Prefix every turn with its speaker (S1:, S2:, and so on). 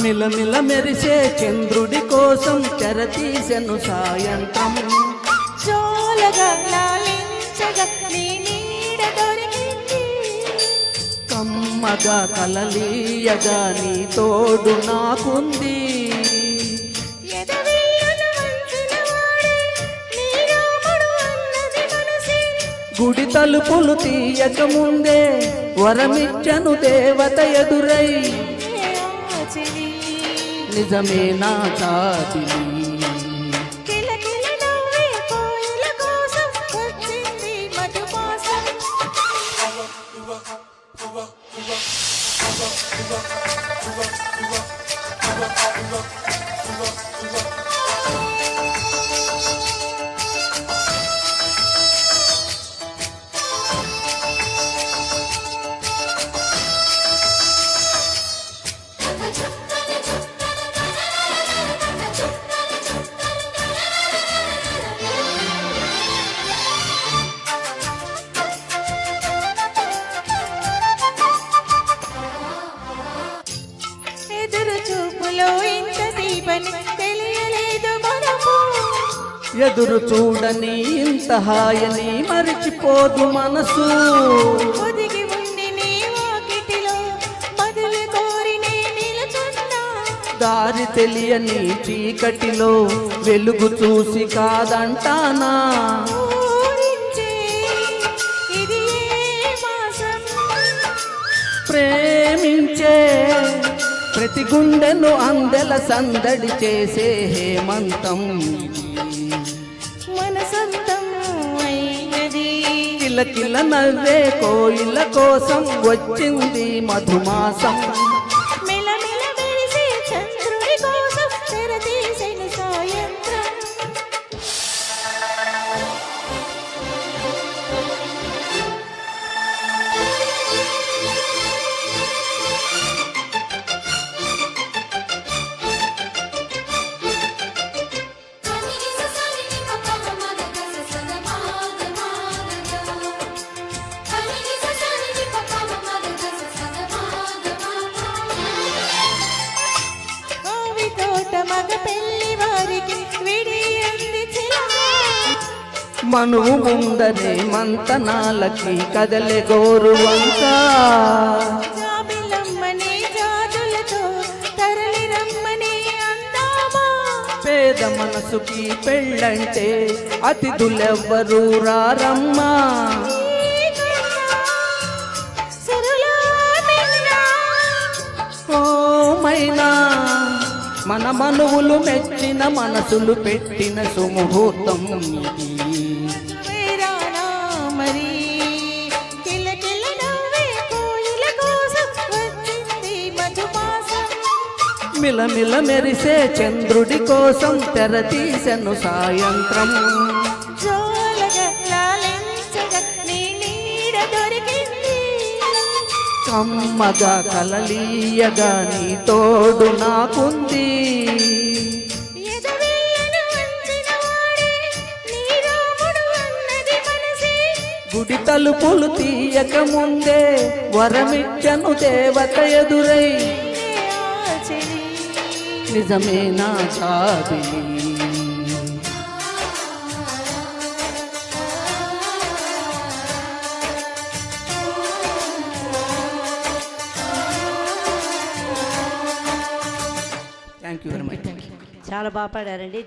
S1: మిలమిల మెరిసే చంద్రుడి కోసం తెరతీసెను సాయంత్రం.
S2: జోలగా లాలించగా నీ నీడ దొరికింది,
S1: కమ్మగా కలలీయగా నీ తోడు నాకుంది.
S2: ఎదవిల్లున వంచిన వాడే నీ రాముడు అన్నది మనసే,
S1: గుడి తలుపులు తీయక ముందే వరమిచ్చను దేవత ఎదురై,
S2: ఆచరి
S1: నిజమే నా చాతిని.
S2: కిలకిల నవ్వే కోయిల కోసం వచ్చింది మధుమాసం. ఎదురు చూపులో ఇంత దీపని తెలియలేదు మనకు,
S1: ఎదురు చూడని ఇంత హాయని మరిచిపోదు మనసు.
S2: ఒదిగి ఉండి నీ వాకిటిలో మధులు కోరి నే నిలుచున్నా,
S1: దారి తెలియని చీకటిలో వెలుగు చూసి కాదంటానా.
S2: ఊరించే ఇది ఏ మాసం,
S1: ప్రేమించే ప్రతి గుండెను అందెల సందడి చేసే హేమంతం.
S2: మన సొంతం అయినది,
S1: కిలకిల నవ్వే కోయిల కోసం వచ్చింది మధుమాసం.
S2: మెలమెల మెరిసే చంద్రుడి కోసం తెరతీసెను సాయంత్రం. ఆవి తోట మగ పెళ్లి వారికి విడియంది చిలక,
S1: మనువు ముందరే మంతనాలకి కదలె గోరువంక.
S2: జాబిలమ్మని జాజులతో తరలి రమ్మని అందామా,
S1: పేద మనసుకి పెళ్ళంటే అతిథులెవ్వరూ రారమ్మా.
S2: ఈ కన్నా సురులా మిన్నా,
S1: ఓమైనా మన మనువులు మెచ్చిన మనసులు పెట్టిన సుముహూర్తం ఇది.
S2: వేరానా మరి కిలకిల నవ్వే కోయిల కోసం వచ్చింది మధుమాసం.
S1: మిలమిల మెరిసే చంద్రుడి కోసం తెరతీసెను సాయంత్రం.
S2: జోలగా లాలించగా నీ నీడ దొరికింది,
S1: కమ్మగా కలలీయగా నీ తోడు నాకుంది.
S2: ఎదవిల్లున వంచిన వాడే నీ రాముడు అన్నది మనసే,
S1: గుడి తలుపులు తీయక ముందే వరమిచ్చను దేవత ఎదురై,
S2: ఆచరి
S1: నిజమే నా చాదిని. Thank you very much.
S3: చాలా బాగా పాడారండి.